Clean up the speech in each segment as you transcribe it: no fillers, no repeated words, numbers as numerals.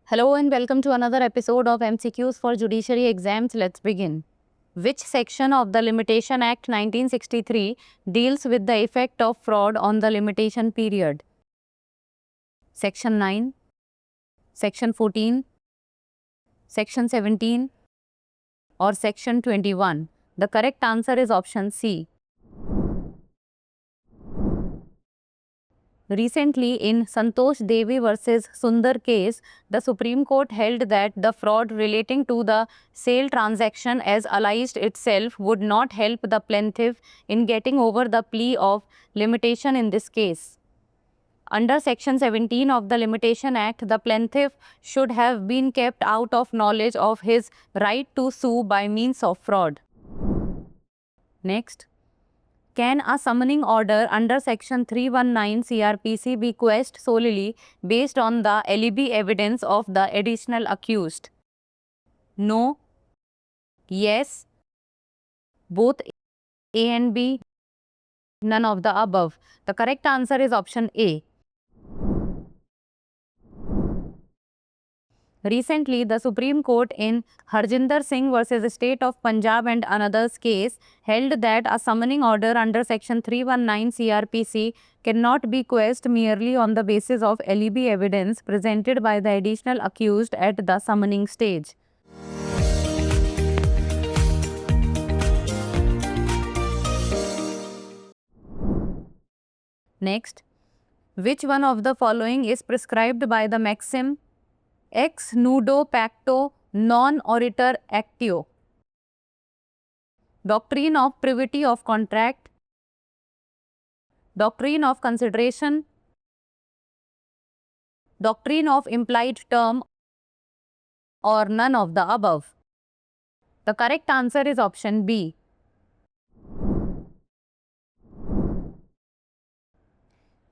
Hello and welcome to another episode of MCQs for Judiciary Exams. Let's begin. Which section of the Limitation Act 1963 deals with the effect of fraud on the limitation period? Section 9, Section 14, Section 17 or Section 21? The correct answer is option C. Recently, in Santosh Devi versus Sundar case, the Supreme Court held that the fraud relating to the sale transaction as alleged itself would not help the plaintiff in getting over the plea of limitation in this case. Under Section 17 of the Limitation Act, the plaintiff should have been kept out of knowledge of his right to sue by means of fraud. Next. Can a summoning order under Section 319 CRPC be quashed solely based on the alibi evidence of the additional accused? No. Yes. Both A and B. None of the above. The correct answer is option A. Recently, the Supreme Court in Harjinder Singh versus State of Punjab and another's case held that a summoning order under Section 319 CRPC cannot be quashed merely on the basis of alibi evidence presented by the additional accused at the summoning stage. Next, which one of the following is prescribed by the maxim ex nudo pacto non oritur actio? Doctrine of privity of contract, doctrine of consideration, doctrine of implied term, or none of the above? The correct answer is option B.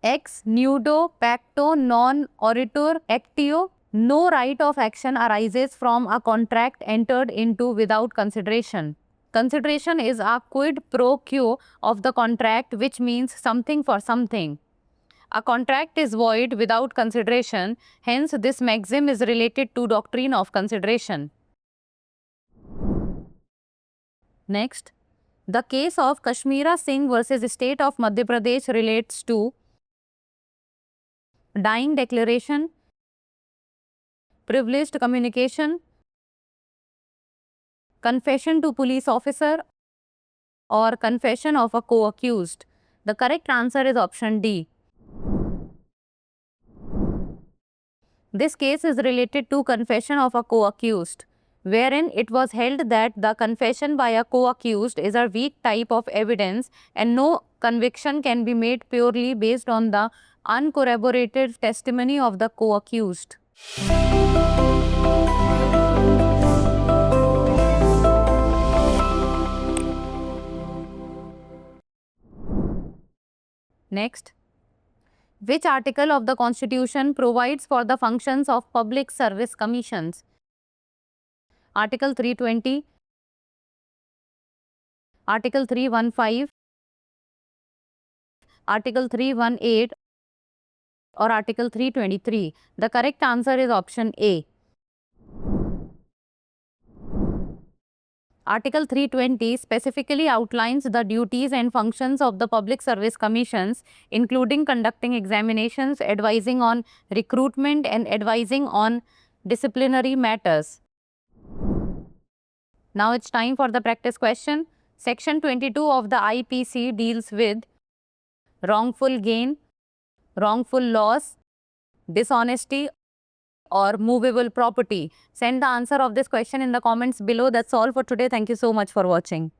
Ex nudo pacto non oritur actio. No right of action arises from a contract entered into without consideration. Consideration is a quid pro quo of the contract, which means something for something. A contract is void without consideration, hence this maxim is related to doctrine of consideration. Next, the case of Kashmira Singh versus State of Madhya Pradesh relates to dying declaration, privileged communication, confession to police officer, or confession of a co-accused. The correct answer is option D. This case is related to confession of a co-accused, wherein it was held that the confession by a co-accused is a weak type of evidence and no conviction can be made purely based on the uncorroborated testimony of the co-accused. Next, which article of the Constitution provides for the functions of public service commissions? Article 320, Article 315, Article 318 or Article 323? The correct answer is option A. Article 320 specifically outlines the duties and functions of the public service commissions, including conducting examinations, advising on recruitment, and advising on disciplinary matters. Now it's time for the practice question. Section 22 of the IPC deals with wrongful gain, wrongful loss, dishonesty, or movable property. Send the answer of this question in the comments below. That's all for today. Thank you so much for watching.